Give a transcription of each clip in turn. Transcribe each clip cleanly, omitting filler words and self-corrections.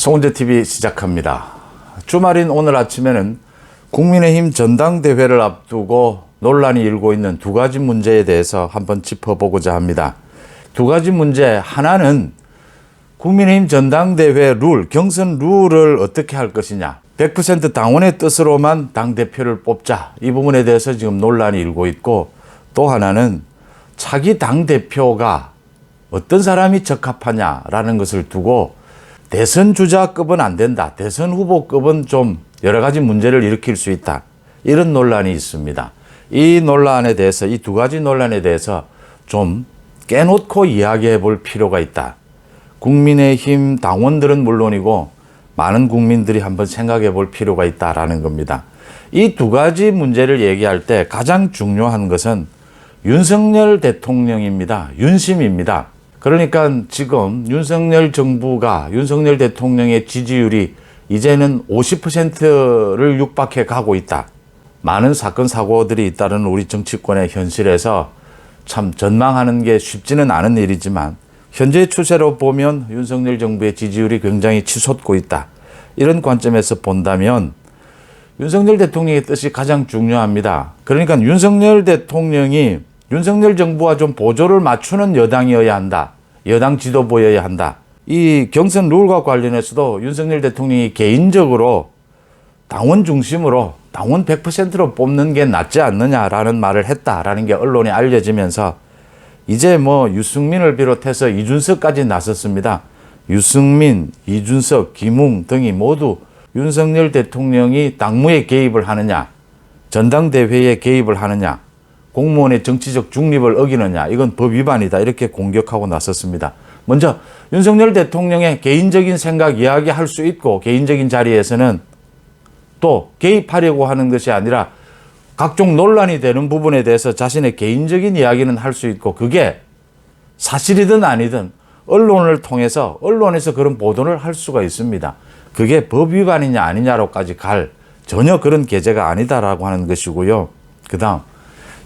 송은재TV 시작합니다. 주말인 오늘 아침에는 국민의힘 전당대회를 앞두고 논란이 일고 있는 두 가지 문제에 대해서 한번 짚어보고자 합니다. 두 가지 문제, 하나는 국민의힘 전당대회 룰, 경선 룰을 어떻게 할 것이냐. 100% 당원의 뜻으로만 당대표를 뽑자. 이 부분에 대해서 지금 논란이 일고 있고, 또 하나는 차기 당대표가 어떤 사람이 적합하냐라는 것을 두고 대선 주자급은 안 된다. 대선 후보급은 좀 여러 가지 문제를 일으킬 수 있다. 이런 논란이 있습니다. 이 논란에 대해서, 이 두 가지 논란에 대해서 좀 깨놓고 이야기해 볼 필요가 있다. 국민의힘 당원들은 물론이고 많은 국민들이 한번 생각해 볼 필요가 있다라는 겁니다. 이 두 가지 문제를 얘기할 때 가장 중요한 것은 윤석열 대통령입니다. 윤심입니다. 그러니까 지금 윤석열 정부가, 윤석열 대통령의 지지율이 이제는 50%를 육박해 가고 있다. 많은 사건 사고들이 잇따르는 우리 정치권의 현실에서 참 전망하는 게 쉽지는 않은 일이지만 현재 추세로 보면 윤석열 정부의 지지율이 굉장히 치솟고 있다. 이런 관점에서 본다면 윤석열 대통령의 뜻이 가장 중요합니다. 그러니까 윤석열 대통령이 윤석열 정부와 좀 보조를 맞추는 여당이어야 한다. 여당 지도부여야 한다. 이 경선 룰과 관련해서도 윤석열 대통령이 개인적으로 당원 중심으로 당원 100%로 뽑는 게 낫지 않느냐라는 말을 했다라는 게 언론에 알려지면서 이제 유승민을 비롯해서 이준석까지 나섰습니다. 유승민, 이준석, 김웅 등이 모두 윤석열 대통령이 당무에 개입을 하느냐, 전당대회에 개입을 하느냐, 공무원의 정치적 중립을 어기느냐, 이건 법 위반이다. 이렇게 공격하고 나섰습니다. 먼저 윤석열 대통령의 개인적인 생각 이야기할 수 있고, 개인적인 자리에서는 또 개입하려고 하는 것이 아니라 각종 논란이 되는 부분에 대해서 자신의 개인적인 이야기는 할 수 있고, 그게 사실이든 아니든 언론을 통해서, 언론에서 그런 보도를 할 수가 있습니다. 그게 법 위반이냐 아니냐로까지 갈 전혀 그런 계제가 아니다라고 하는 것이고요. 그 다음,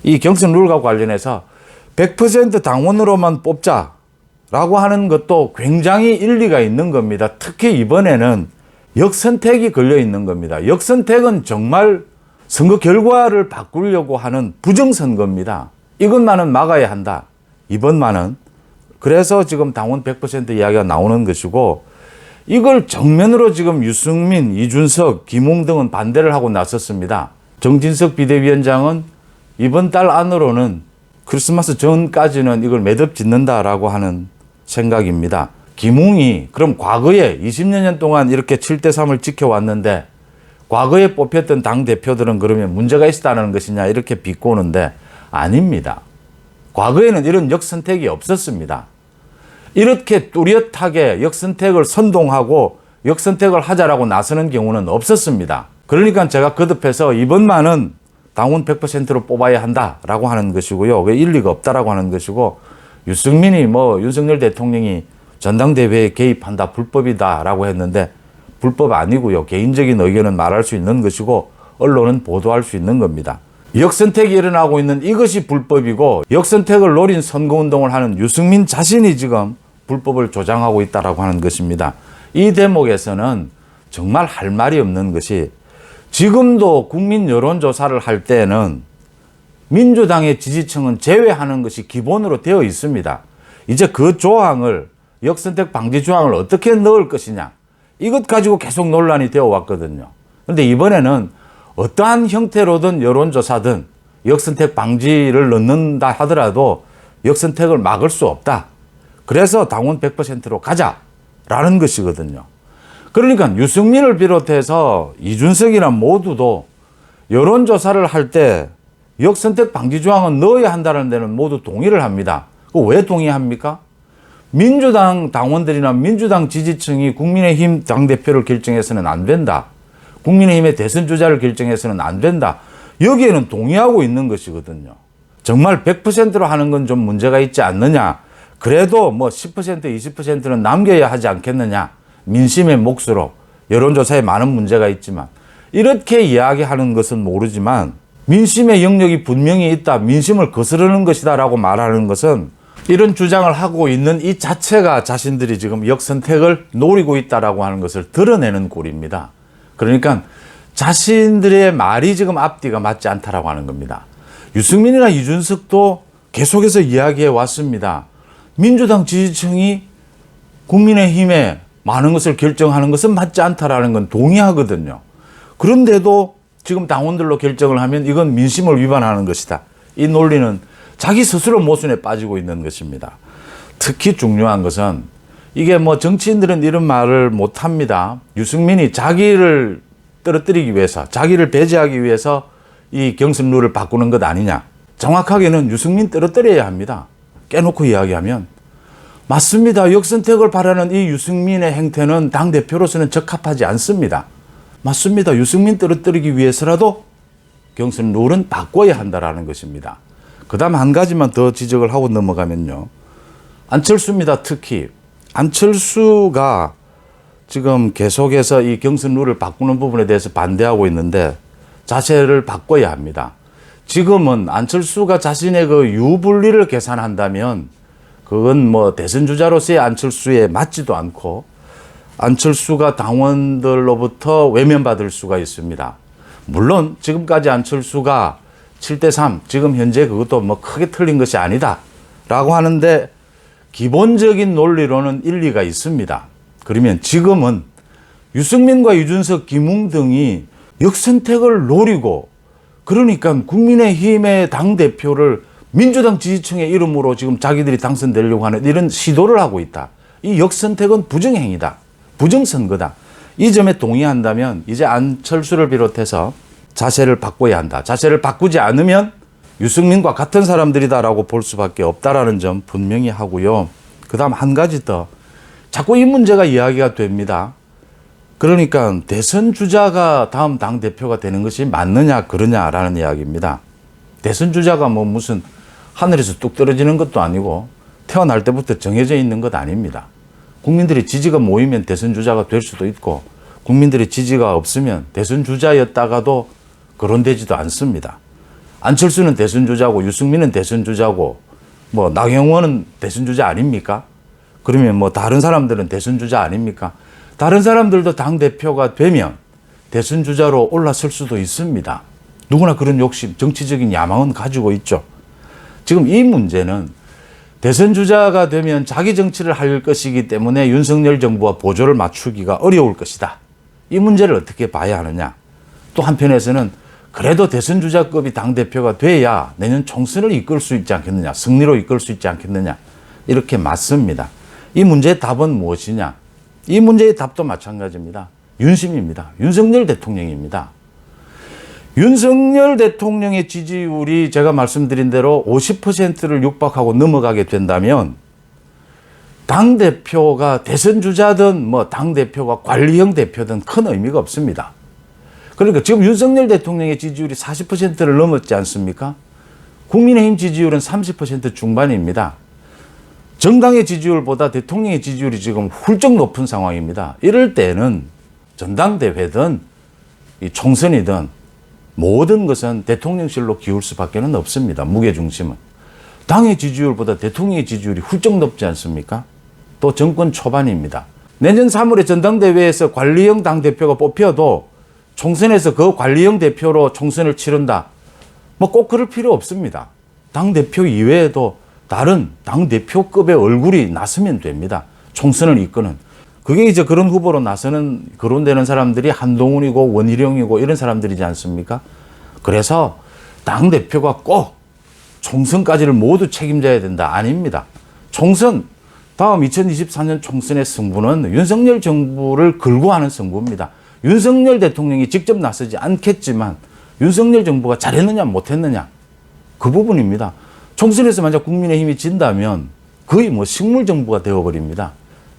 이 경선 룰과 관련해서 100% 당원으로만 뽑자라고 하는 것도 굉장히 일리가 있는 겁니다. 특히 이번에는 역선택이 걸려 있는 겁니다. 역선택은 정말 선거 결과를 바꾸려고 하는 부정선거입니다. 이것만은 막아야 한다. 이번만은. 그래서 지금 당원 100% 이야기가 나오는 것이고, 이걸 정면으로 지금 유승민, 이준석, 김웅 등은 반대를 하고 나섰습니다. 정진석 비대위원장은 이번 달 안으로는 크리스마스 전까지는 이걸 매듭 짓는다라고 하는 생각입니다. 김웅이 그럼 과거에 20년 동안 이렇게 7대3을 지켜왔는데 과거에 뽑혔던 당대표들은 그러면 문제가 있었다는 것이냐 이렇게 비꼬는데 아닙니다. 과거에는 이런 역선택이 없었습니다. 이렇게 뚜렷하게 역선택을 선동하고 역선택을 하자라고 나서는 경우는 없었습니다. 그러니까 제가 거듭해서 이번만은 당원 100%로 뽑아야 한다라고 하는 것이고요. 그 일리가 없다라고 하는 것이고, 유승민이 윤석열 대통령이 전당대회에 개입한다, 불법이다라고 했는데 불법 아니고요. 개인적인 의견은 말할 수 있는 것이고 언론은 보도할 수 있는 겁니다. 역선택이 일어나고 있는 이것이 불법이고, 역선택을 노린 선거운동을 하는 유승민 자신이 지금 불법을 조장하고 있다라고 하는 것입니다. 이 대목에서는 정말 할 말이 없는 것이, 지금도 국민 여론조사를 할 때는 민주당의 지지층은 제외하는 것이 기본으로 되어 있습니다. 이제 그 조항을, 역선택 방지 조항을 어떻게 넣을 것이냐, 이것 가지고 계속 논란이 되어 왔거든요. 그런데 이번에는 어떠한 형태로든 여론조사든 역선택 방지를 넣는다 하더라도 역선택을 막을 수 없다. 그래서 당원 100%로 가자라는 것이거든요. 그러니까 유승민을 비롯해서 이준석이나 모두도 여론조사를 할 때 역선택 방지 조항은 넣어야 한다는 데는 모두 동의를 합니다. 왜 동의합니까? 민주당 당원들이나 민주당 지지층이 국민의힘 당대표를 결정해서는 안 된다. 국민의힘의 대선 주자를 결정해서는 안 된다. 여기에는 동의하고 있는 것이거든요. 정말 100%로 하는 건 좀 문제가 있지 않느냐. 그래도 10%, 20%는 남겨야 하지 않겠느냐. 민심의 몫으로. 여론조사에 많은 문제가 있지만 이렇게 이야기하는 것은 모르지만 민심의 영역이 분명히 있다, 민심을 거스르는 것이다 라고 말하는 것은 이런 주장을 하고 있는 이 자체가 자신들이 지금 역선택을 노리고 있다라고 하는 것을 드러내는 꼴입니다. 그러니까 자신들의 말이 지금 앞뒤가 맞지 않다라고 하는 겁니다. 유승민이나 이준석도 계속해서 이야기해 왔습니다. 민주당 지지층이 국민의힘에 많은 것을 결정하는 것은 맞지 않다라는 건 동의하거든요. 그런데도 지금 당원들로 결정을 하면 이건 민심을 위반하는 것이다. 이 논리는 자기 스스로 모순에 빠지고 있는 것입니다. 특히 중요한 것은 이게 뭐 정치인들은 이런 말을 못 합니다. 유승민이 자기를 떨어뜨리기 위해서, 자기를 배제하기 위해서 이 경선 룰을 바꾸는 것 아니냐. 정확하게는 유승민 떨어뜨려야 합니다. 깨놓고 이야기하면. 맞습니다. 역선택을 바라는 이 유승민의 행태는 당대표로서는 적합하지 않습니다. 맞습니다. 유승민 떨어뜨리기 위해서라도 경선 룰은 바꿔야 한다라는 것입니다. 그 다음 한 가지만 더 지적을 하고 넘어가면요. 안철수입니다. 특히. 안철수가 지금 계속해서 이 경선 룰을 바꾸는 부분에 대해서 반대하고 있는데 자세를 바꿔야 합니다. 지금은 안철수가 자신의 그 유불리를 계산한다면 그건 뭐 대선 주자로서의 안철수에 맞지도 않고 안철수가 당원들로부터 외면받을 수가 있습니다. 물론 지금까지 안철수가 7대3 지금 현재 그것도 뭐 크게 틀린 것이 아니다 라고 하는데 기본적인 논리로는 일리가 있습니다. 그러면 지금은 유승민과 이준석, 김웅 등이 역선택을 노리고 그러니까 국민의힘의 당대표를 민주당 지지층의 이름으로 지금 자기들이 당선되려고 하는 이런 시도를 하고 있다. 이 역선택은 부정행위다. 부정선거다. 이 점에 동의한다면 이제 안철수를 비롯해서 자세를 바꿔야 한다. 자세를 바꾸지 않으면 유승민과 같은 사람들이다라고 볼 수밖에 없다라는 점 분명히 하고요. 그 다음 한 가지 더. 자꾸 이 문제가 이야기가 됩니다. 그러니까 대선 주자가 다음 당대표가 되는 것이 맞느냐 그러냐라는 이야기입니다. 대선 주자가 뭐 무슨 하늘에서 뚝 떨어지는 것도 아니고 태어날 때부터 정해져 있는 것 아닙니다. 국민들의 지지가 모이면 대선 주자가 될 수도 있고 국민들의 지지가 없으면 대선 주자였다가도 거론되지도 않습니다. 안철수는 대선 주자고 유승민은 대선 주자고 뭐 나경원은 대선 주자 아닙니까? 그러면 뭐 다른 사람들은 대선 주자 아닙니까? 다른 사람들도 당대표가 되면 대선 주자로 올라설 수도 있습니다. 누구나 그런 욕심, 정치적인 야망은 가지고 있죠. 지금 이 문제는 대선 주자가 되면 자기 정치를 할 것이기 때문에 윤석열 정부와 보조를 맞추기가 어려울 것이다. 이 문제를 어떻게 봐야 하느냐. 또 한편에서는 그래도 대선 주자급이 당대표가 돼야 내년 총선을 이끌 수 있지 않겠느냐. 승리로 이끌 수 있지 않겠느냐. 이렇게 맞습니다. 이 문제의 답은 무엇이냐. 이 문제의 답도 마찬가지입니다. 윤심입니다. 윤석열 대통령입니다. 윤석열 대통령의 지지율이 제가 말씀드린 대로 50%를 육박하고 넘어가게 된다면 당대표가 대선 주자든 뭐 당대표가 관리형 대표든 큰 의미가 없습니다. 그러니까 지금 윤석열 대통령의 지지율이 40%를 넘었지 않습니까? 국민의힘 지지율은 30% 중반입니다. 정당의 지지율보다 대통령의 지지율이 지금 훌쩍 높은 상황입니다. 이럴 때는 전당대회든 이 총선이든 모든 것은 대통령실로 기울 수밖에 없습니다. 무게중심은. 당의 지지율보다 대통령의 지지율이 훌쩍 높지 않습니까? 또 정권 초반입니다. 내년 3월에 전당대회에서 관리형 당대표가 뽑혀도 총선에서 그 관리형 대표로 총선을 치른다. 뭐 꼭 그럴 필요 없습니다. 당대표 이외에도 다른 당대표급의 얼굴이 나서면 됩니다. 총선을 이끄는. 그게 이제 그런 후보로 나서는, 거론되는 사람들이 한동훈이고 원희룡이고 이런 사람들이지 않습니까? 그래서 당대표가 꼭 총선까지를 모두 책임져야 된다. 아닙니다. 총선, 다음 2024년 총선의 승부는 윤석열 정부를 걸고 하는 승부입니다. 윤석열 대통령이 직접 나서지 않겠지만 윤석열 정부가 잘했느냐 못했느냐 그 부분입니다. 총선에서 만약 국민의힘이 진다면 거의 뭐 식물정부가 되어버립니다.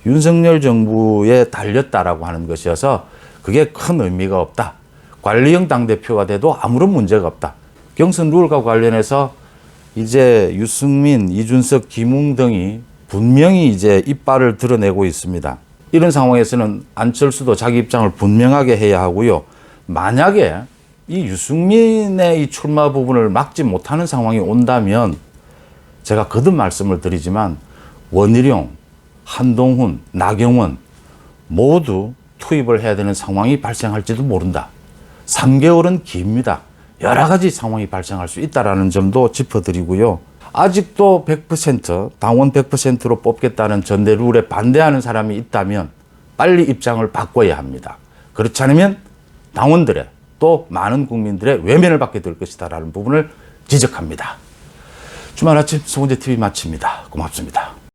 윤석열 정부에 달렸다라고 하는 것이어서 그게 큰 의미가 없다. 관리형 당대표가 돼도 아무런 문제가 없다. 경선 룰과 관련해서 이제 유승민, 이준석, 김웅 등이 분명히 이제 이빨을 드러내고 있습니다. 이런 상황에서는 안철수도 자기 입장을 분명하게 해야 하고요. 만약에 이 유승민의 이 출마 부분을 막지 못하는 상황이 온다면 제가 거듭 말씀을 드리지만 원희룡, 한동훈, 나경원 모두 투입을 해야 되는 상황이 발생할지도 모른다. 3개월은 깁니다. 여러 가지 상황이 발생할 수 있다는 점도 짚어드리고요. 아직도 100% 당원 100%로 뽑겠다는 전대 룰에 반대하는 사람이 있다면 빨리 입장을 바꿔야 합니다. 그렇지 않으면 당원들의 또 많은 국민들의 외면을 받게 될 것이다라는 부분을 지적합니다. 주말 아침 송은재 TV 마칩니다. 고맙습니다.